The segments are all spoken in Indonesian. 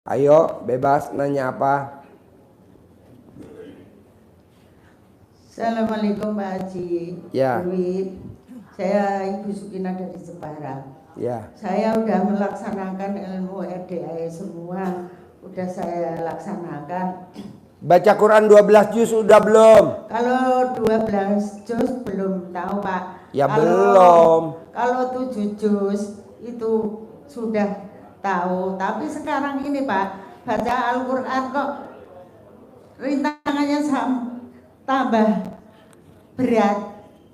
Ayo, bebas nanya apa? Assalamualaikum Pak Haji. Ya. Dewi. Saya Ibu Sukina dari Jepara. Ya. Saya udah melaksanakan ilmu RDA semua. Udah saya laksanakan. Baca Quran 12 juz udah belum? Kalau 12 juz belum tahu Pak. Ya belum. Kalau 7 juz itu sudah tahu. Tapi sekarang ini Pak, baca Al-Quran kok rintangannya tambah berat.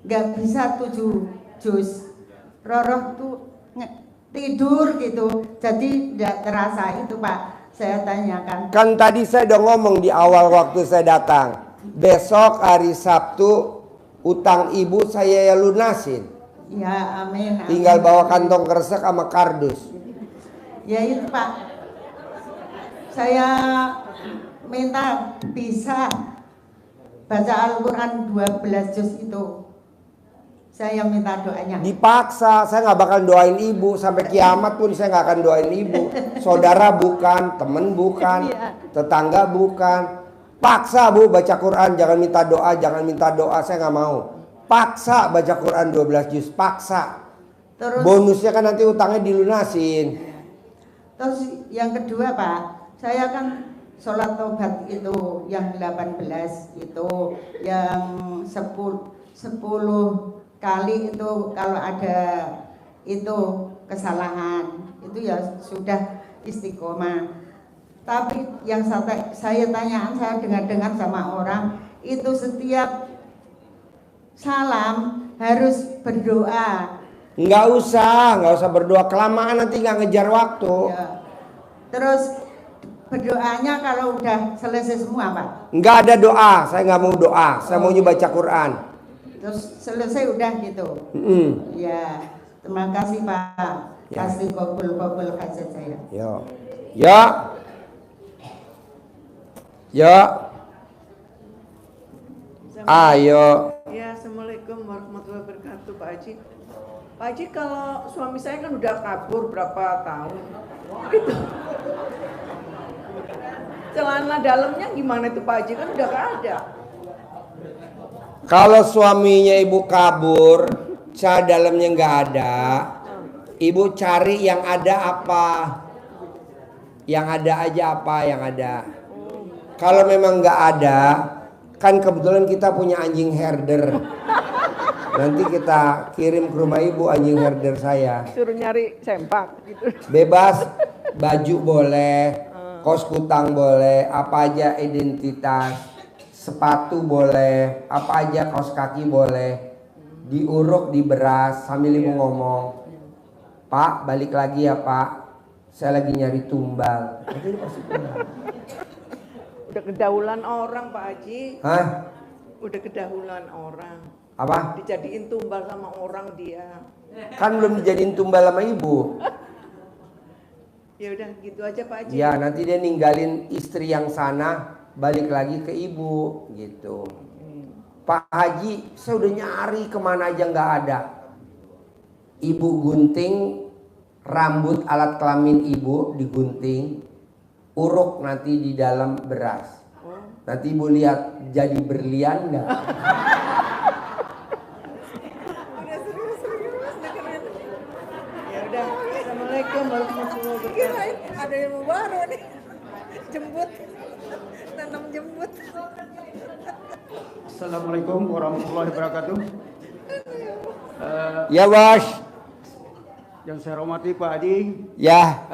Gak bisa 7 juz. Roroh tuh tidur gitu. Jadi gak terasa itu Pak. Saya tanyakan. Kan tadi saya udah ngomong di awal waktu saya datang. Besok hari Sabtu utang ibu saya ya lunasin. Ya amin, amin. Tinggal bawa kantong kresek sama kardus. Ya itu Pak. Saya minta bisa baca Al-Quran 12 juz itu. Saya minta doanya. Dipaksa, saya nggak bakal doain ibu sampai kiamat pun saya nggak akan doain ibu. Saudara bukan, temen bukan, tetangga bukan. Paksa bu baca Quran, jangan minta doa, jangan minta doa, saya nggak mau. Paksa baca Quran 12 juz, paksa. Terus, bonusnya kan nanti utangnya dilunasin. Terus yang kedua Pak, saya kan sholat tobat itu yang 18 itu, yang 10 kali itu kalau ada itu kesalahan itu ya sudah istiqomah. Tapi yang saya tanyaan, saya dengar sama orang itu setiap salam harus berdoa. Nggak usah berdoa, kelamaan nanti nggak ngejar waktu. Ya. Terus berdoanya kalau udah selesai semua Pak? Nggak ada doa, saya nggak mau doa, saya maunya baca Quran. Terus selesai udah gitu. Ya, terima kasih Pak. Ya. Kasih kabul hajat saya. Yo. Ayo. Ya, Assalamualaikum warahmatullahi wabarakatuh Pak Haji. Pak Haji, kalau suami saya kan udah kabur berapa tahun gitu. Celana dalamnya gimana itu Pak Haji, kan udah gak ada. Kalau suaminya ibu kabur, celana dalamnya nggak ada, ibu cari yang ada apa? Yang ada aja apa yang ada. Kalau memang nggak ada, kan kebetulan kita punya anjing herder. Nanti kita kirim ke rumah ibu anjing herder saya. Suruh nyari sempak gitu. Bebas, baju boleh, kos kutang boleh, apa aja identitas. Sepatu boleh, apa aja kaos kaki boleh, diuruk di beras sambil ibu ngomong, Pak balik lagi ya Pak, saya lagi nyari tumbal. Udah kedahuluan orang Pak Haji. Hah? Udah kedahuluan orang. Apa? Dijadiin tumbal sama orang dia. Kan belum dijadiin tumbal sama ibu. Ya udah gitu aja Pak Haji. Ya nanti dia ninggalin istri yang sana, balik lagi ke ibu gitu. Pak Haji, saya udah nyari kemana aja nggak ada. Ibu gunting rambut alat kelamin ibu digunting, uruk nanti di dalam beras. Nanti ibu lihat jadi berlian nggak? Udah serius. Ya udah, Assalamualaikum warahmatullahi wabarakatuh. Ada yang baru nih. Jembut. Tanam jembut. Assalamualaikum warahmatullahi wabarakatuh. Ya bos. Yang saya hormati Pak Haji. Ya.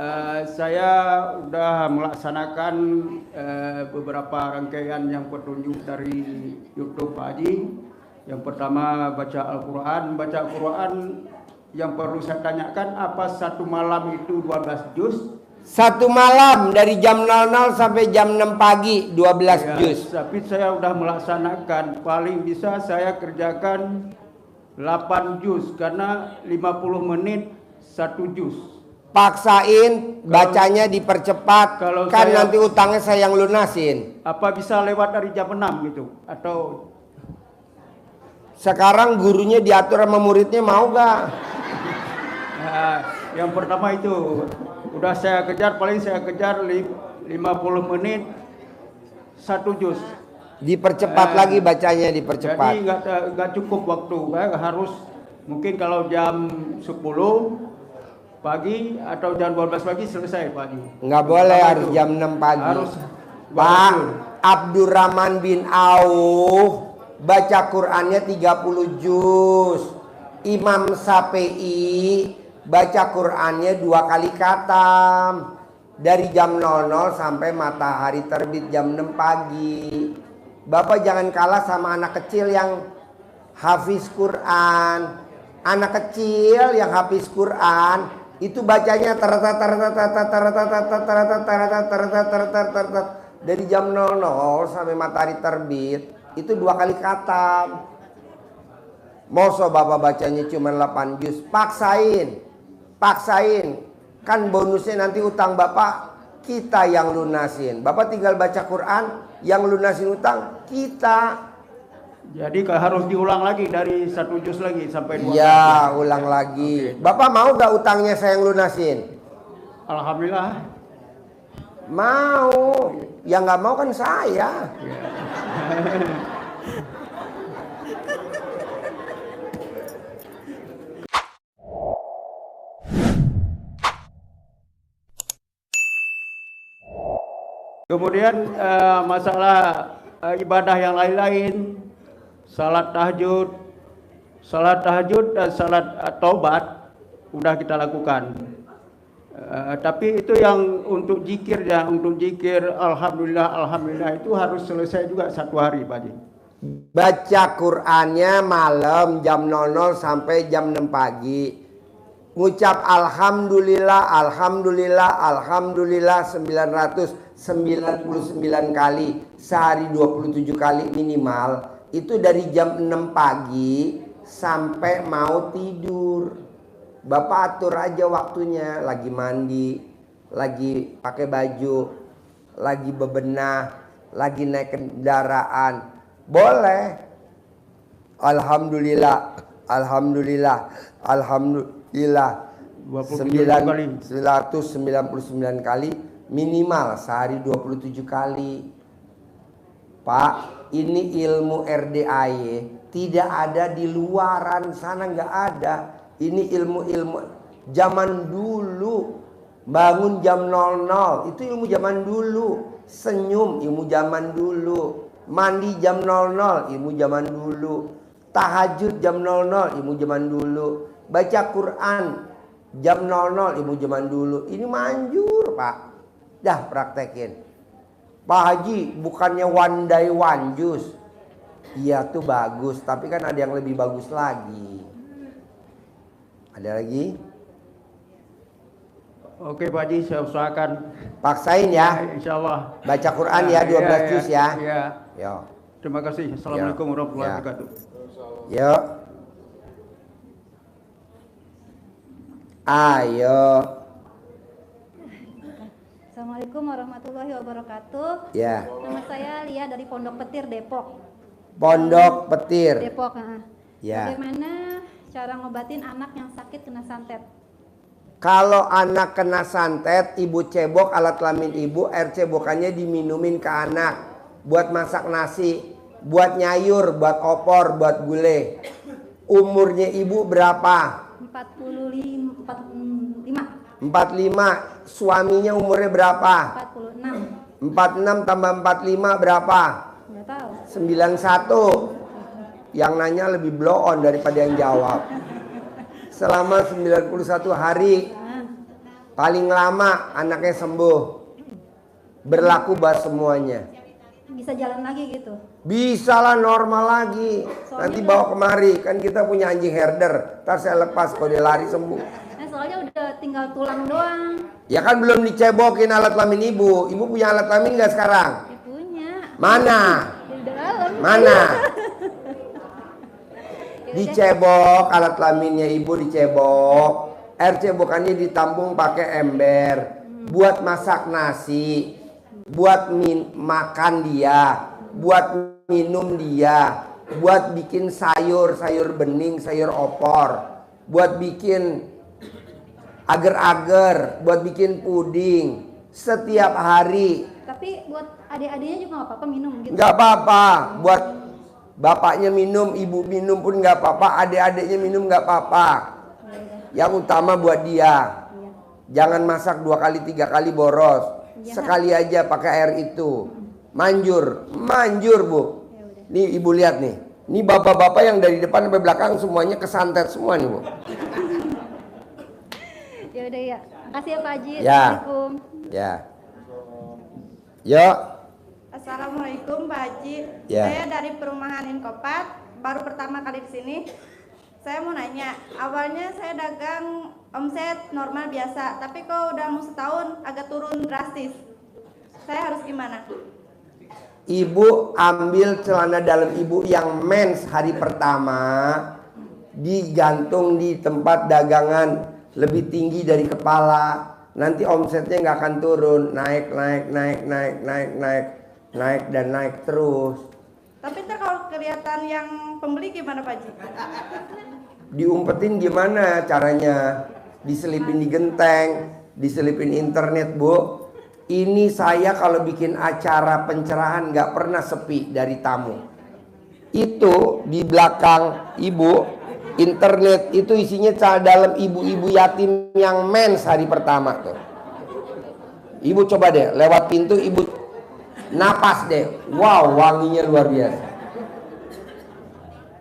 Saya sudah melaksanakan beberapa rangkaian yang petunjuk dari YouTube Pak Haji. Yang pertama baca Al-Quran. Baca Al-Quran yang perlu saya tanyakan, apa satu malam itu 12 juz? Satu malam dari jam 00 sampai jam 6 pagi 12 juz. Tapi saya sudah melaksanakan, paling bisa saya kerjakan 8 juz karena 50 menit 1 juz. Paksain bacanya dipercepat, kalau kan saya- nanti utangnya saya yang lunasin. Apa bisa lewat dari jam 6 gitu? Atau Sekarang gurunya diatur sama muridnya, mau gak? yang pertama itu udah saya kejar, paling saya kejar 50 menit 1 juz. Dipercepat lagi bacanya, dipercepat. Jadi nggak cukup waktu, harus mungkin kalau jam 10 pagi atau jam 12 pagi selesai pagi. Nggak boleh, Pertama harus itu. jam 6 pagi. Harus Pak Abdurrahman bin Auf baca Qur'annya 30 juz. Imam Syafi'i baca Qur'annya 2 kali khatam. Dari jam 00 sampai matahari terbit jam 6 pagi. Bapak jangan kalah sama anak kecil yang hafiz Quran. Anak kecil yang hafiz Quran itu bacanya dari jam 00 sampai matahari terbit itu 2 kali khatam. Masa bapak bacanya cuma 8 juz, paksain. Kan bonusnya nanti utang bapak kita yang lunasin. Bapak tinggal baca Quran, yang lunasin utang kita. Jadi harus diulang lagi dari 1 juz lagi sampai 12. Ya, ulang lagi. Oke. Bapak mau gak utangnya saya yang lunasin? Alhamdulillah. Mau. Yang gak mau kan saya. Kemudian masalah ibadah yang lain-lain, salat tahajud dan salat taubat udah kita lakukan. Tapi itu yang untuk zikir alhamdulillah itu harus selesai juga 1 hari Pak Haji. Baca Qur'annya malam jam 00 sampai jam 6 pagi. Ngucap alhamdulillah 999 kali, sehari 27 kali minimal. Itu dari jam 6 pagi sampai mau tidur. Bapak atur aja waktunya, lagi mandi, lagi pakai baju, lagi bebenah, lagi naik kendaraan. Boleh. Alhamdulillah 999 kali minimal, sehari 27 kali. Pak, ini ilmu RDAY tidak ada di luaran sana, nggak ada. Ini ilmu zaman dulu. Bangun jam 00 itu ilmu zaman dulu. Senyum ilmu zaman dulu. Mandi jam 00 ilmu zaman dulu. Tahajud jam 00 ilmu zaman dulu. Baca Quran jam 00 ilmu zaman dulu. Ini manjur Pak. Dah praktekin. Pak Haji bukannya one day one juice. Iya tuh bagus, tapi kan ada yang lebih bagus lagi. Ada lagi? Oke Pak Haji, saya usahakan. Paksain ya. Insya Allah. Baca Quran ya 12 juz ya. Iya. Yo. Terima kasih. Assalamualaikum warahmatullahi wabarakatuh. Yo. Ayo. Assalamualaikum warahmatullahi wabarakatuh. Ya. Nama saya Lia dari Pondok Petir, Depok. Pondok Petir. Depok. Ya. Bagaimana cara ngobatin anak yang sakit kena santet? Kalau anak kena santet, ibu cebok alat kelamin ibu, air cebokannya diminumin ke anak. Buat masak nasi, buat nyayur, buat opor, buat gulai. Umurnya ibu berapa? 45. 45. Suaminya umurnya berapa? 46. 46 tambah 45 berapa? Nggak tahu. 91. Yang nanya lebih blow on daripada yang jawab. Selama 91 hari paling lama anaknya sembuh. Berlaku buat semuanya. Bisa jalan lagi gitu? Bisa lah, normal lagi. Nanti bawa kemari. Kan kita punya anjing herder. Ntar saya lepas kalau dia lari sembuh. Nah, soalnya udah tinggal tulang doang. Ya kan belum dicebokin alat kelamin ibu. Ibu punya alat kelamin nggak sekarang? Ya, punya. Mana? Di dalam. Mana? Ya udah. Dicebok alat kelaminnya ibu, dicebok. Air cebokannya ditampung pakai ember. Buat masak nasi, buat makan dia, buat minum dia, buat bikin sayur bening, sayur opor, buat bikin agar-agar, buat bikin puding, setiap hari. Tapi buat adik-adiknya juga nggak apa-apa minum gitu. Nggak apa-apa. Buat bapaknya minum, ibu minum pun nggak apa-apa. Adik-adiknya minum nggak apa-apa. Yang utama buat dia. Jangan masak 2 kali 3 kali boros. Sekali aja pakai air itu. Manjur, manjur Bu. Nih ibu lihat nih. Ini bapak-bapak yang dari depan sampai belakang semuanya kesantet semua nih Bu. Ya udah ya. Makasih ya Pak Haji. Ya. Assalamualaikum. Ya. Yuk. Assalamualaikum Pak Haji. Ya. Saya dari perumahan Inkopat, baru pertama kali di sini. Saya mau nanya, awalnya saya dagang omset normal biasa, tapi kok udah mau setahun agak turun drastis. Saya harus gimana? Ibu ambil celana dalam ibu yang mens hari pertama, digantung di tempat dagangan lebih tinggi dari kepala. Nanti omsetnya nggak akan turun, naik dan naik terus. Tapi ntar kalau kelihatan yang pembeli gimana Pak Haji? Diumpetin gimana caranya? Diselipin di genteng, diselipin internet Bu. Ini saya kalau bikin acara pencerahan nggak pernah sepi dari tamu. Itu di belakang ibu, internet itu isinya celana dalam ibu-ibu yatim yang mens hari pertama tuh. Ibu coba deh lewat pintu, ibu napas deh, wow wanginya luar biasa.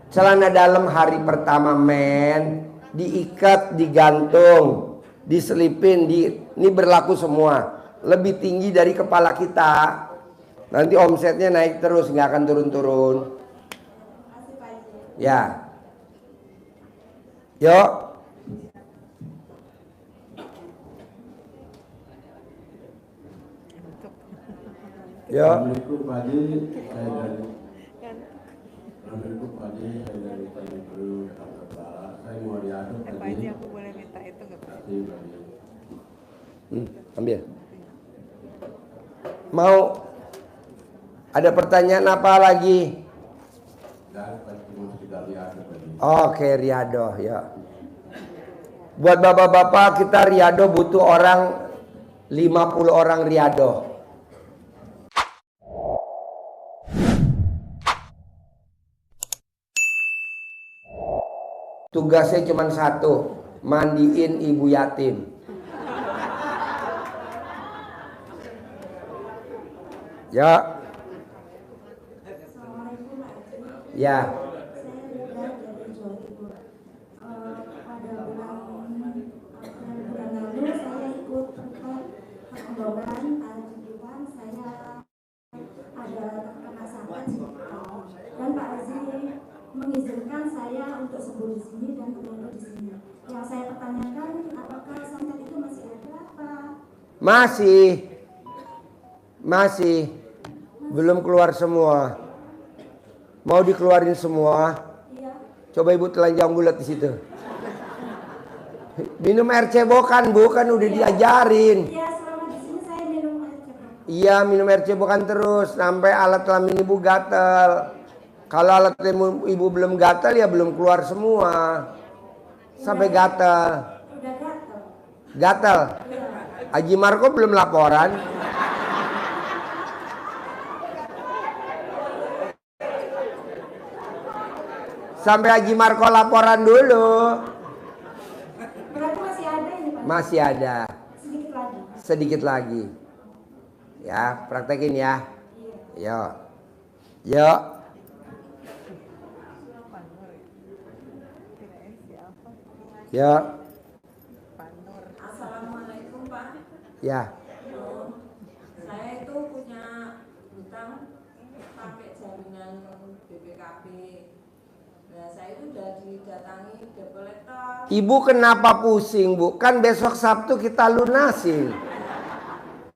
Celana dalam hari pertama men, diikat, digantung, diselipin, ini berlaku semua. Lebih tinggi dari kepala kita. Nanti omsetnya naik terus, nggak akan turun-turun. Ya. Yuk. Yuk. Assalamualaikum Pak Haji, saya dari Assalamualaikum Pak Haji, saya dari Tanjung Priok, Jakarta Barat. Saya mau diaduk Pak Haji, aku boleh minta itu nggak Pak? Terima kasih Pak Haji. Ambil. Mau ada pertanyaan apa lagi? Dan cuma sekedar diaduk Pak Haji. Oke, riado ya. Buat bapak-bapak kita riado butuh orang 50 orang riado. Tugasnya cuma satu, mandiin ibu yatim. Ya. Ya. Dan Pak Haji mengizinkan saya untuk sembuh di sini dan berdoa di sini. Yang saya pertanyakan, apakah santet itu masih ada apa? Masih. Belum keluar semua. Mau dikeluarin semua? Iya. Coba ibu telanjang bulat di situ. Minum air cebokan Bu, kan udah diajarin. Iya, selama di sini saya minum air cebokan. Iya, minum air cebokan terus sampai alat kelamin ibu gatel. Kalau alat kelamin ibu belum gatel ya belum keluar semua. Sampai gatel. Udah gatel. Gatel. Haji Marco belum laporan. Sampai Haji Marco laporan dulu. Berarti masih ada ini Pak? Masih ada. Sedikit lagi. Sedikit lagi. Ya, praktekin ya. Yuk. Yuk. Yuk. Assalamualaikum Pak. Ya. Saya itu punya hutang pakai jaminan BPKB. Nah, saya itu sudah didatangi debt collector. Ibu kenapa pusing Bu? Kan besok Sabtu kita lunasin.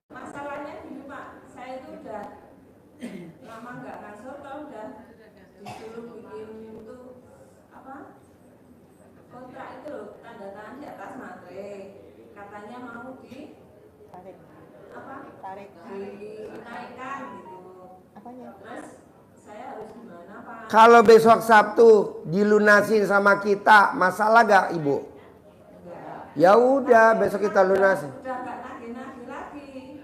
Masalahnya gini Pak, saya itu udah lama nggak ngasuh, udah disuruh bikin itu apa? Kontrak itu loh, tanda tangan di atas materai. Katanya mau dinaikkan gitu. Terus saya harus gimana Pak? Kalau besok Sabtu dilunasin sama kita, masalah gak Ibu? Enggak. Ya udah, besok kita lunasin. Udah nggak nagih-nagih lagi.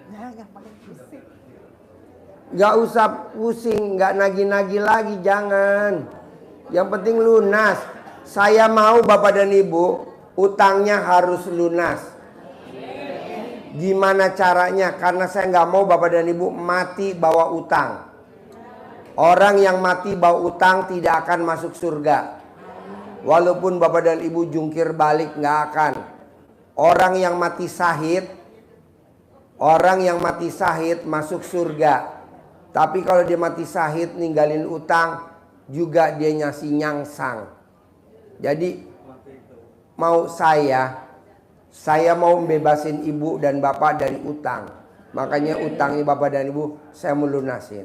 Nggak usah pusing, nggak nagih-nagih lagi, jangan. Yang penting lunas. Saya mau Bapak dan Ibu, utangnya harus lunas. Gimana caranya? Karena saya nggak mau Bapak dan Ibu mati bawa utang. Orang yang mati bawa utang tidak akan masuk surga. Walaupun Bapak dan Ibu jungkir balik, nggak akan. Orang yang mati syahid masuk surga. Tapi kalau dia mati syahid ninggalin utang, juga dia nyasi nyangsang. Jadi mau saya mau membebasin ibu dan bapak dari utang. Makanya utangnya bapak dan ibu saya mau lunasin.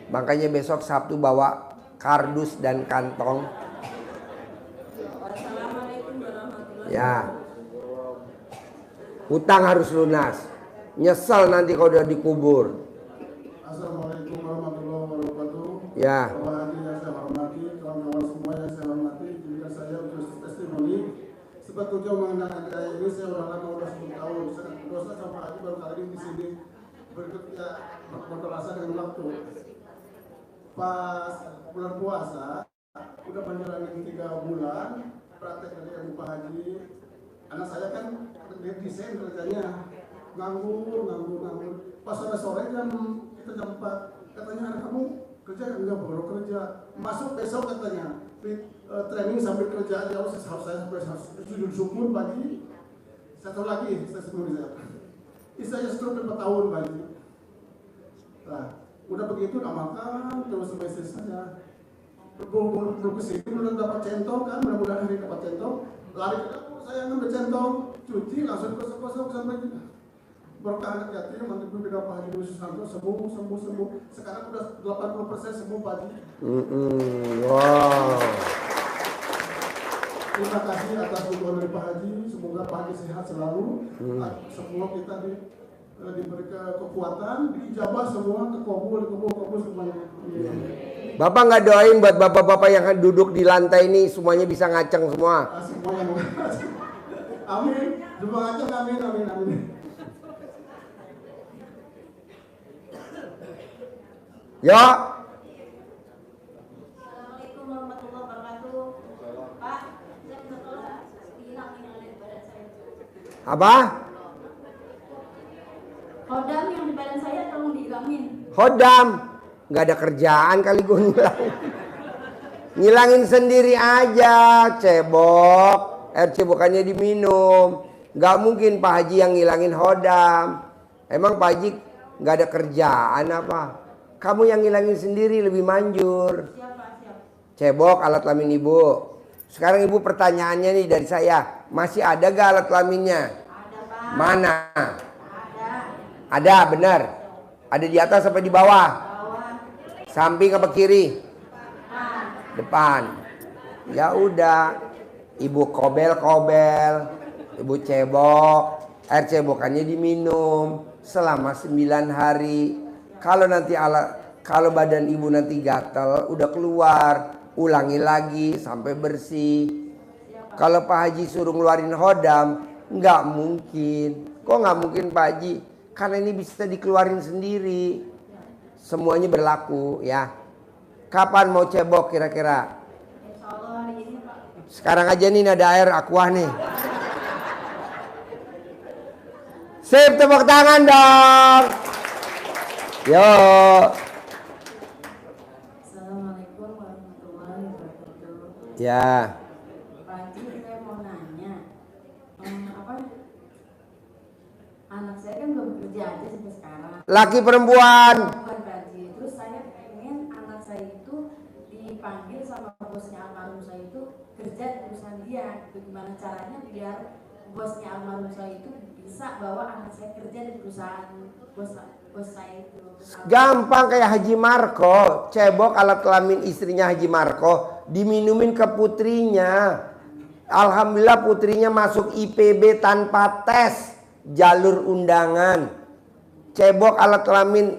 Makanya besok Sabtu bawa kardus dan kantong. Ya. Utang harus lunas. Nyesel nanti kalau udah dikubur. Assalamualaikum warahmatullahi wabarakatuh. Ya. Bapak Haji yang saya hormati, kawan-kawan semua yang saya hormati, juga saya untuk testimoni. Sebetulnya mengenal saya ini saya udah lama, udah 10 tahun. Saya dosa sama Pak Haji baru kali ini di sini. Berikutnya berterasa dengan waktu. Pas bulan puasa, udah menjalani 3 bulan praktek dari Ibu Pak Haji. Anak saya kan desain kerjanya nganggur. Pas sore-sore kita jam 4, katanya anak kamu kerja enggak, baru kerja. Masuk besok katanya training sambil kerja aja. Harus saya sujud syukur pagi. Satu lagi saya sebelum saya. Istri stroke 4 tahun pagi. Nah, udah begitu nggak makan terus sampai saya. Belum kesini belum dapat centong kan, mudah-mudahan hari dapat centong. Lari ke dapur saya ngambil centong, cuci langsung gosok sampai berkah anak yatim, nanti gue beda Pak Haji Susanto sembuh. Sekarang udah 80% sembuh Pak Haji. Wow. Terima kasih atas dukungan dari Pak Haji. Semoga Pak Haji sehat selalu. Semua kita diberi kekuatan, diijabah semua, dikabul semuanya. Bapak nggak doain buat bapak-bapak yang duduk di lantai ini semuanya bisa ngaceng semua? Semuanya. Amin. Coba ngaceng, amin. Ya. Assalamualaikum warahmatullahi wabarakatuh. Pak, saya minta tolong dihilangin oleh badan saya. Apa? Hodam yang di badan saya tolong dihilangin. Hodam. Nggak ada kerjaan kali gue ngilangin. Ngilangin sendiri aja, cebok. Air cebokannya diminum. Nggak mungkin Pak Haji yang ngilangin hodam. Emang Pak Haji nggak ada kerjaan apa? Kamu yang ngilangin sendiri lebih manjur. Siap. Cebok alat kelamin ibu. Sekarang ibu pertanyaannya nih dari saya. Masih ada gak alat kelaminnya? Ada Pak. Mana? Ada. Ada, benar. Ada di atas sampai di bawah? Samping apa kiri? Depan. Ya udah. Ibu kobel. Ibu cebok. Air cebokannya diminum selama 9 hari. Kalau badan ibu nanti gatel, udah keluar, ulangi lagi sampai bersih. Kalau Pak Haji suruh ngeluarin hodam, nggak mungkin. Kok nggak mungkin Pak Haji? Karena ini bisa dikeluarin sendiri. Semuanya berlaku ya. Kapan mau cebok kira-kira? Insyaallah hari ini Pak. Sekarang aja nih ada air aqua nih. Sip, tepuk tangan dong. Yo. Assalamualaikum warahmatullahi wabarakatuh. Ya. Pak Haji, saya mau nanya, anak saya kan belum bekerja aja sampai sekarang. Laki perempuan. Bukan Pak Haji. Terus saya pengen anak saya itu dipanggil sama bosnya almarhum saya itu kerja di perusahaan dia. Gimana caranya biar bosnya almarhum saya itu bisa bawa anak saya kerja di perusahaan bos saya itu. Gampang kayak Haji Marko. Cebok alat kelamin istrinya Haji Marko diminumin ke putrinya. Alhamdulillah putrinya masuk IPB tanpa tes, jalur undangan. Cebok alat kelamin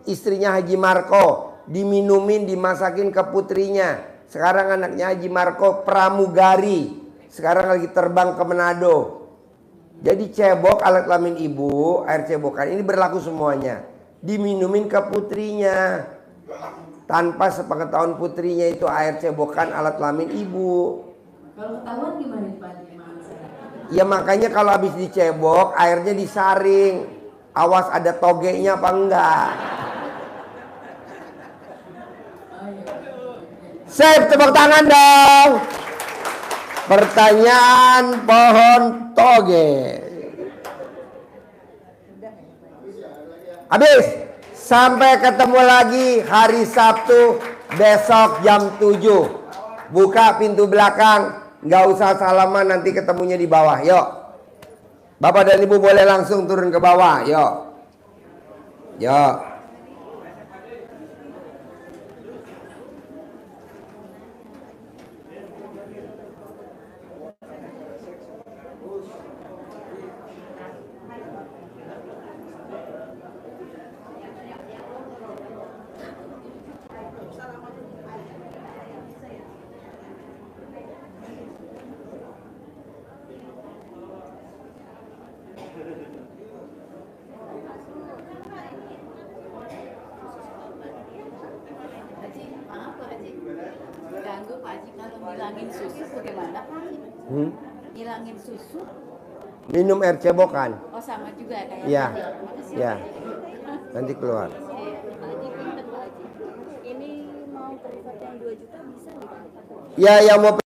istrinya Haji Marko diminumin, dimasakin ke putrinya. Sekarang anaknya Haji Marko pramugari. Sekarang lagi terbang ke Manado. Jadi cebok alat kelamin ibu, air cebokan ini berlaku semuanya. diminumin ke putrinya. Tanpa sepengetahuan putrinya itu air cebokan alat kelamin ibu. Kalau ketahuan gimana Pak Haji? Ya makanya kalau habis dicebok airnya disaring. Awas ada togenya apa enggak. Sip, tepuk tangan dong. Pertanyaan pohon toge. Habis. Sampai ketemu lagi hari Sabtu besok jam 7. Buka pintu belakang. Nggak usah salaman, nanti ketemunya di bawah. Yuk. Bapak dan Ibu boleh langsung turun ke bawah. Yuk. Yuk. Ganggu Pak Haji kalau ngilangin susu bagaimana Pak Haji? Ngilangin susu? Minum air cebokan. Oh sama juga kayak Iya. tadi. Ya. Nanti keluar. Pak Haji, pinter Pak Haji. Ini mau privat yang 2 juta bisa nggak Pak? Ya, yang mau